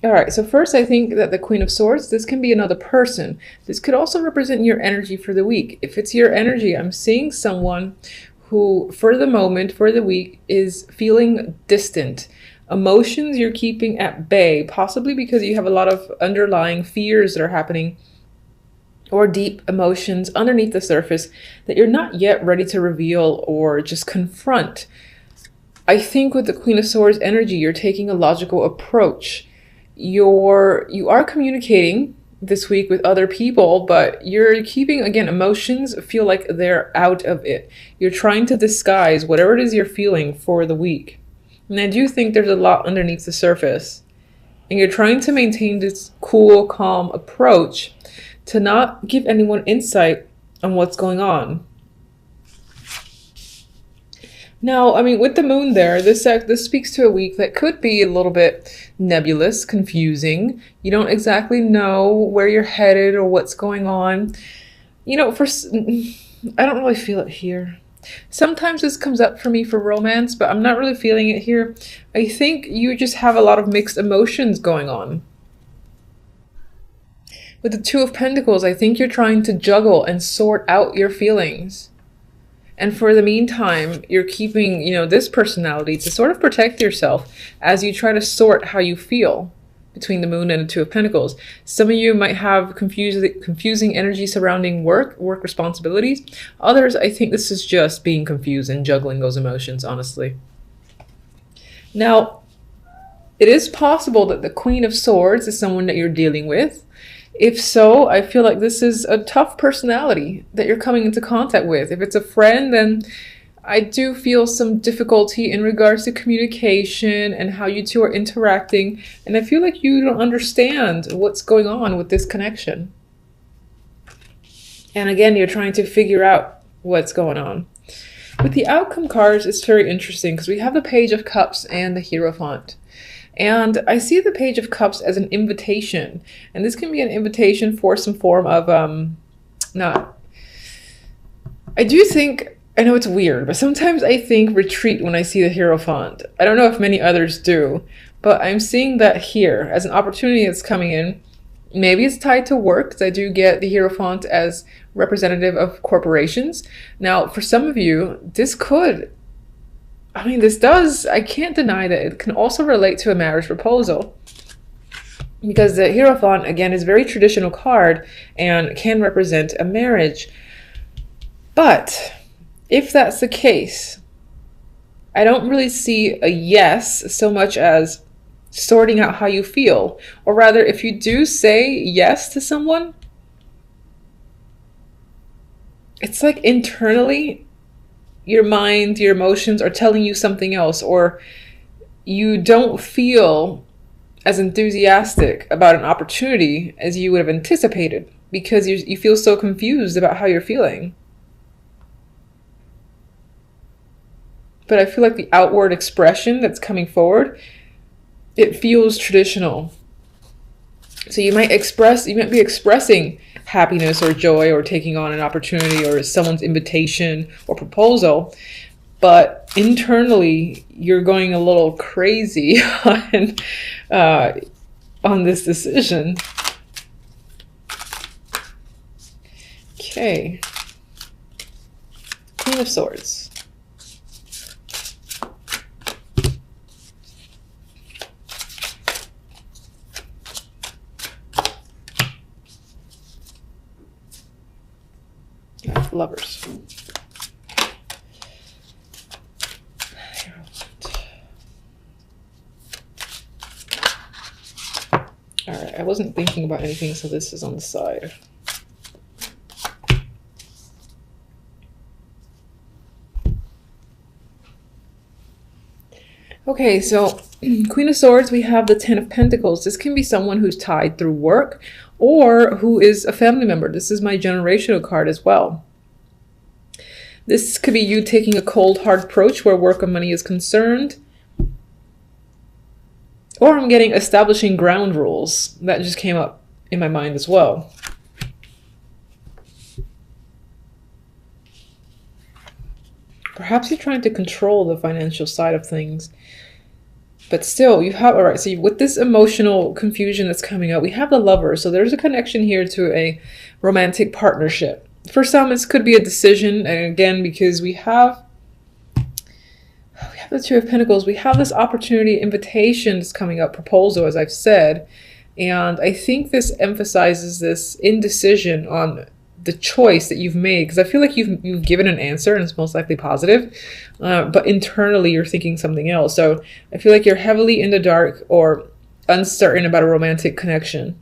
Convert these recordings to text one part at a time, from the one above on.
All right, so first I think that the Queen of Swords, this can be another person. This could also represent your energy for the week. If it's your energy, I'm seeing someone who, for the moment, for the week, is feeling distant. Emotions you're keeping at bay, possibly because you have a lot of underlying fears that are happening or deep emotions underneath the surface that you're not yet ready to reveal or just confront. I think with the Queen of Swords energy, you're taking a logical approach. You are communicating this week with other people, but you're keeping, again, emotions feel like they're out of it. You're trying to disguise whatever it is you're feeling for the week. And I do think there's a lot underneath the surface. And you're trying to maintain this cool, calm approach to not give anyone insight on what's going on. Now, I mean, with the moon there, this speaks to a week that could be a little bit nebulous, confusing. You don't exactly know where you're headed or what's going on. You know, I don't really feel it here. Sometimes this comes up for me for romance, but I'm not really feeling it here. I think you just have a lot of mixed emotions going on. With the Two of Pentacles, I think you're trying to juggle and sort out your feelings. And for the meantime, you're keeping, this personality to sort of protect yourself as you try to sort how you feel between the moon and the Two of Pentacles. Some of you might have confusing energy surrounding work responsibilities. Others, I think this is just being confused and juggling those emotions, honestly. Now, it is possible that the Queen of Swords is someone that you're dealing with. If so, I feel like this is a tough personality that you're coming into contact with. If it's a friend, then I do feel some difficulty in regards to communication and how you two are interacting. And I feel like you don't understand what's going on with this connection. And again, you're trying to figure out what's going on. With the outcome cards, it's very interesting because we have the Page of Cups and the Hierophant. And I see the Page of Cups as an invitation. And this can be an invitation for some form of, I do think, I know it's weird, but sometimes I think retreat when I see the Hierophant. I don't know if many others do, but I'm seeing that here as an opportunity that's coming in. Maybe it's tied to work, because I do get the Hierophant as representative of corporations. Now, for some of you, this could, I can't deny that it can also relate to a marriage proposal. Because the Hierophant, again, is a very traditional card and can represent a marriage. But if that's the case, I don't really see a yes so much as sorting out how you feel. Or rather, if you do say yes to someone, it's like internally, your mind, your emotions are telling you something else, or you don't feel as enthusiastic about an opportunity as you would have anticipated because you feel so confused about how you're feeling. But I feel like the outward expression that's coming forward, it feels traditional. So you might be expressing happiness or joy or taking on an opportunity or someone's invitation or proposal, but internally you're going a little crazy on this decision. Okay. Queen of Swords. Lovers. All right, I wasn't thinking about anything, so this is on the side. Okay, so Queen of Swords, we have the Ten of Pentacles. This can be someone who's tied through work or who is a family member. This is my generational card as well. This could be you taking a cold, hard approach where work and money is concerned. Or I'm getting establishing ground rules. That just came up in my mind as well. Perhaps you're trying to control the financial side of things. But still, you have, all right, so with this emotional confusion that's coming up, we have the Lover. So there's a connection here to a romantic partnership. For some, this could be a decision. And again, because we have the Two of Pentacles, we have this opportunity, invitation that's coming up, proposal, as I've said. And I think this emphasizes this indecision on the choice that you've made, because I feel like you've given an answer and it's most likely positive, but internally you're thinking something else. So I feel like you're heavily in the dark or uncertain about a romantic connection.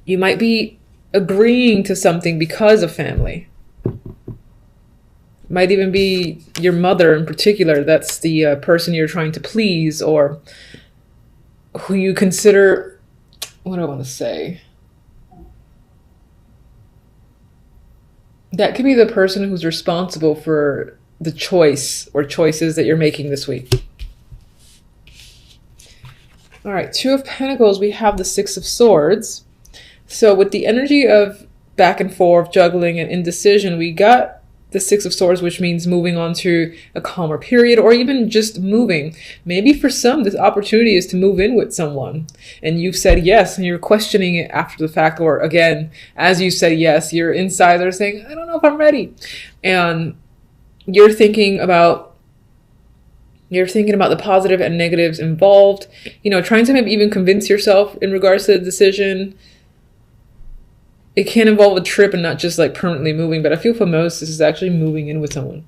You might be agreeing to something because of family. Might even be your mother in particular. That's the person you're trying to please, or who you consider, what do I want to say? That could be the person who's responsible for the choice or choices that you're making this week. All right, Two of Pentacles, we have the Six of Swords. So with the energy of back and forth, juggling and indecision, we got the Six of Swords, which means moving on to a calmer period, or even just moving. Maybe for some, this opportunity is to move in with someone and you've said yes and you're questioning it after the fact, or again, as you say yes, you're inside there saying, I don't know if I'm ready. And you're thinking about the positive and negatives involved, you know, trying to maybe even convince yourself in regards to the decision. It can involve a trip and not just like permanently moving, but I feel for most, this is actually moving in with someone.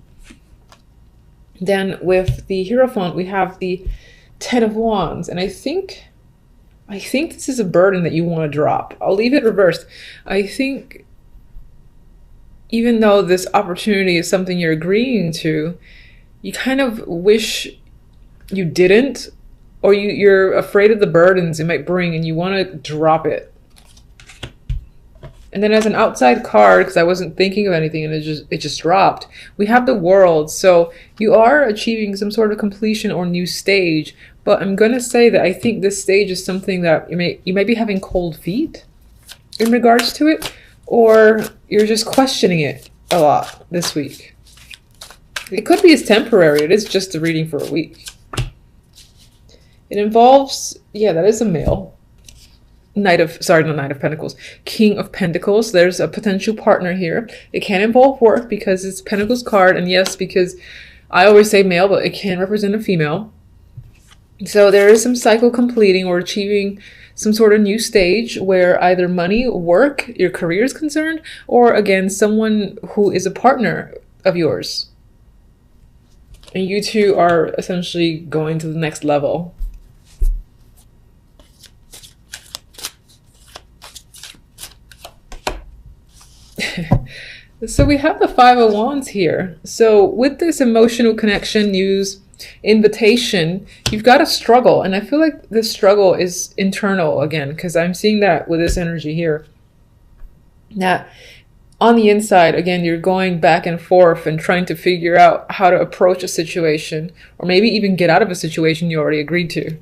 Then with the Hierophant, we have the Ten of Wands. And I think this is a burden that you want to drop. I'll leave it reversed. I think even though this opportunity is something you're agreeing to, you kind of wish you didn't, or you're afraid of the burdens it might bring and you want to drop it. And then as an outside card, because I wasn't thinking of anything and it just dropped, we have the World. So you are achieving some sort of completion or new stage. But I'm going to say that I think this stage is something that you might be having cold feet in regards to it, or you're just questioning it a lot this week. It could be as temporary. It is just a reading for a week. It involves, yeah, that is a male. Not Knight of Pentacles, King of Pentacles. There's a potential partner here. It can involve work because it's Pentacles card, and yes, because I always say male, but it can represent a female. So there is some cycle completing or achieving some sort of new stage where either money, work, your career is concerned, or again, someone who is a partner of yours. And you two are essentially going to the next level. So we have the Five of Wands here. So with this emotional connection, news, invitation, you've got a struggle. And I feel like this struggle is internal again, because I'm seeing that with this energy here. Now, on the inside, again, you're going back and forth and trying to figure out how to approach a situation, or maybe even get out of a situation you already agreed to.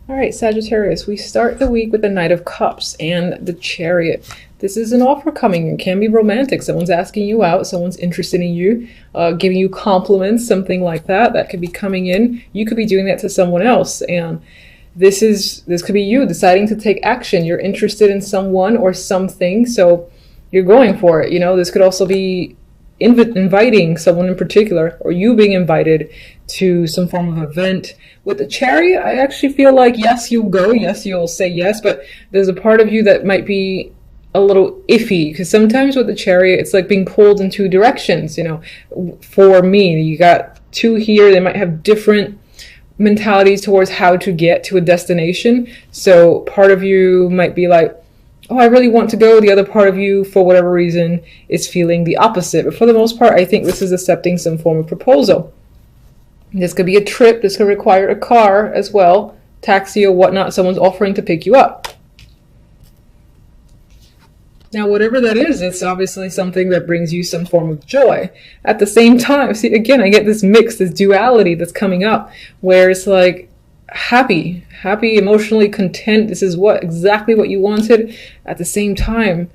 All right, Sagittarius, we start the week with the Knight of Cups and the Chariot. This is an offer coming. It can be romantic. Someone's asking you out. Someone's interested in you, giving you compliments, something like that. That could be coming in. You could be doing that to someone else. And this could be you deciding to take action. You're interested in someone or something, so you're going for it. You know, this could also be inviting someone in particular, or you being invited to some form of event. With the Chariot, I actually feel like, yes, you'll go. Yes, you'll say yes, but there's a part of you that might be a little iffy, because sometimes with the Chariot, it's like being pulled in two directions. You know, for me, you got two here. They might have different mentalities towards how to get to a destination. So part of you might be like, oh, I really want to go. The other part of you, for whatever reason, is feeling the opposite. But for the most part, I think this is accepting some form of proposal. This could be a trip. This could require a car as well, taxi or whatnot. Someone's offering to pick you up. Now, whatever that is, it's obviously something that brings you some form of joy. At the same time, see, again, I get this mix, this duality that's coming up, where it's like happy, emotionally content. This is exactly what you wanted. At the same time,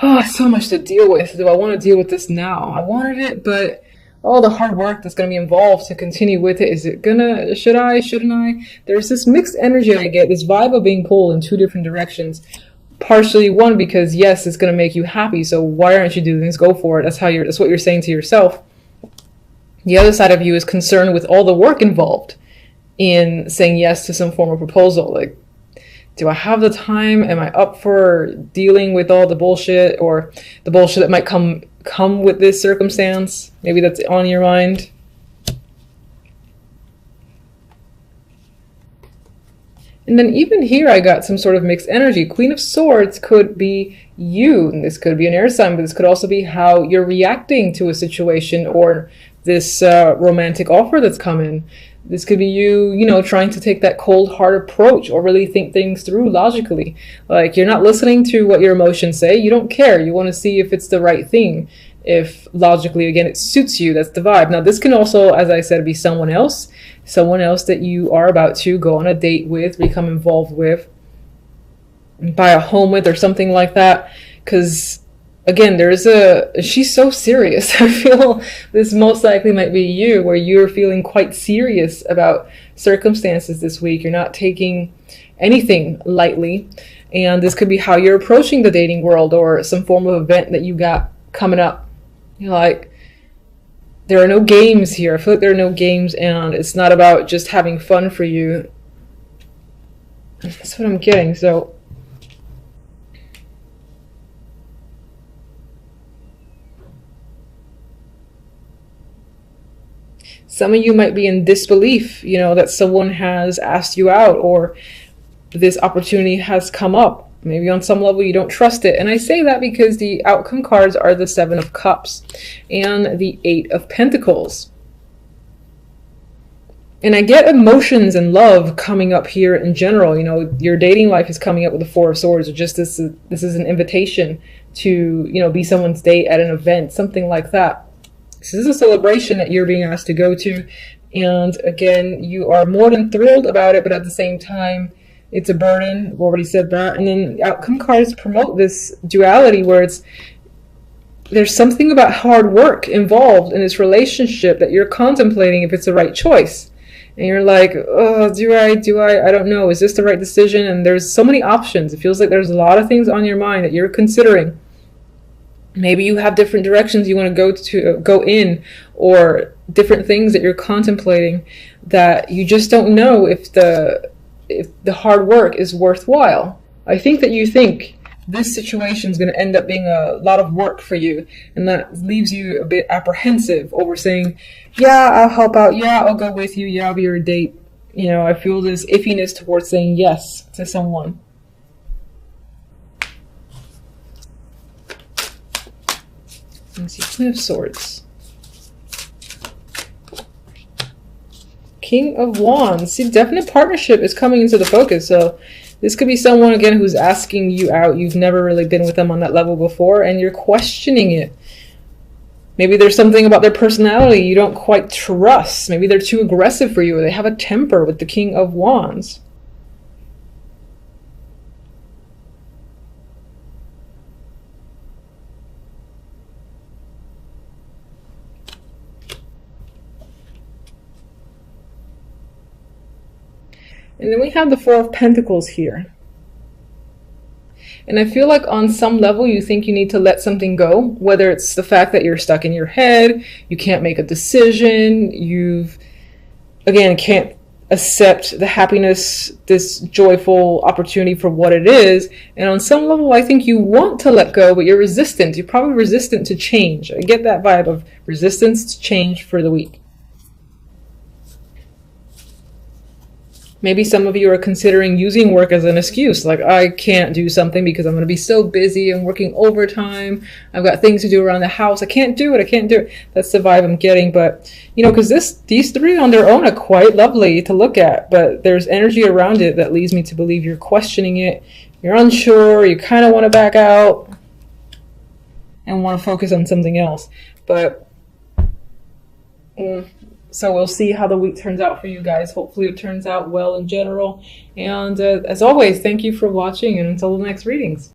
oh, so much to deal with. Do I want to deal with this now? I wanted it, but all the hard work that's going to be involved to continue with it. Is it gonna, should I, shouldn't I? There's this mixed energy I get, this vibe of being pulled in two different directions. Partially, one, because yes, it's going to make you happy, so why aren't you doing this? Go for it. That's what you're saying to yourself. The other side of you is concerned with all the work involved in saying yes to some form of proposal. Like, do I have the time? Am I up for dealing with all the bullshit, or the bullshit that might come with this circumstance? Maybe that's on your mind. And then even here I got some sort of mixed energy. Queen of Swords could be you, and this could be an air sign, but this could also be how you're reacting to a situation or this romantic offer that's coming. This could be you, trying to take that cold, hard approach or really think things through logically. Like, you're not listening to what your emotions say. You don't care. You want to see if it's the right thing. If logically, again, it suits you. That's the vibe. Now, this can also, as I said, be someone else that you are about to go on a date with, become involved with, buy a home with, or something like that. Because again, she's so serious. I feel this most likely might be you, where you're feeling quite serious about circumstances this week. You're not taking anything lightly. And this could be how you're approaching the dating world, or some form of event that you got coming up. You're like, there are no games here. I feel like there are no games, and it's not about just having fun for you. That's what I'm getting. So some of you might be in disbelief, that someone has asked you out, or this opportunity has come up. Maybe on some level you don't trust it. And I say that because the outcome cards are the 7 of Cups and the 8 of Pentacles. And I get emotions and love coming up here in general. Your dating life is coming up with the 4 of Swords, or just this is an invitation to, be someone's date at an event, something like that. This is a celebration that you're being asked to go to. And again, you are more than thrilled about it, but at the same time, it's a burden. I've already said that. And then the outcome cards promote this duality where there's something about hard work involved in this relationship that you're contemplating if it's the right choice. And you're like, oh, do I? I don't know. Is this the right decision? And there's so many options. It feels like there's a lot of things on your mind that you're considering. Maybe you have different directions you want to go in, or different things that you're contemplating that you just don't know if the hard work is worthwhile. I think that you think this situation is going to end up being a lot of work for you, and that leaves you a bit apprehensive over saying, yeah, I'll help out, yeah, I'll go with you, yeah, I'll be your date. I feel this iffiness towards saying yes to someone. Let's see, Queen of Swords. King of Wands. See, definite partnership is coming into the focus. So this could be someone, again, who's asking you out. You've never really been with them on that level before, and you're questioning it. Maybe there's something about their personality you don't quite trust. Maybe they're too aggressive for you, or they have a temper with the King of Wands. And then we have the 4 of Pentacles here. And I feel like on some level you think you need to let something go, whether it's the fact that you're stuck in your head, you can't make a decision, again, can't accept the happiness, this joyful opportunity for what it is. And on some level I think you want to let go, but you're resistant. You're probably resistant to change. I get that vibe of resistance to change for the week. Maybe some of you are considering using work as an excuse. Like, I can't do something because I'm going to be so busy. I'm working overtime. I've got things to do around the house. I can't do it. That's the vibe I'm getting. But, because these 3 on their own are quite lovely to look at. But there's energy around it that leads me to believe you're questioning it. You're unsure. You kind of want to back out and want to focus on something else. But so we'll see how the week turns out for you guys. Hopefully it turns out well in general. And as always, thank you for watching, and until the next readings.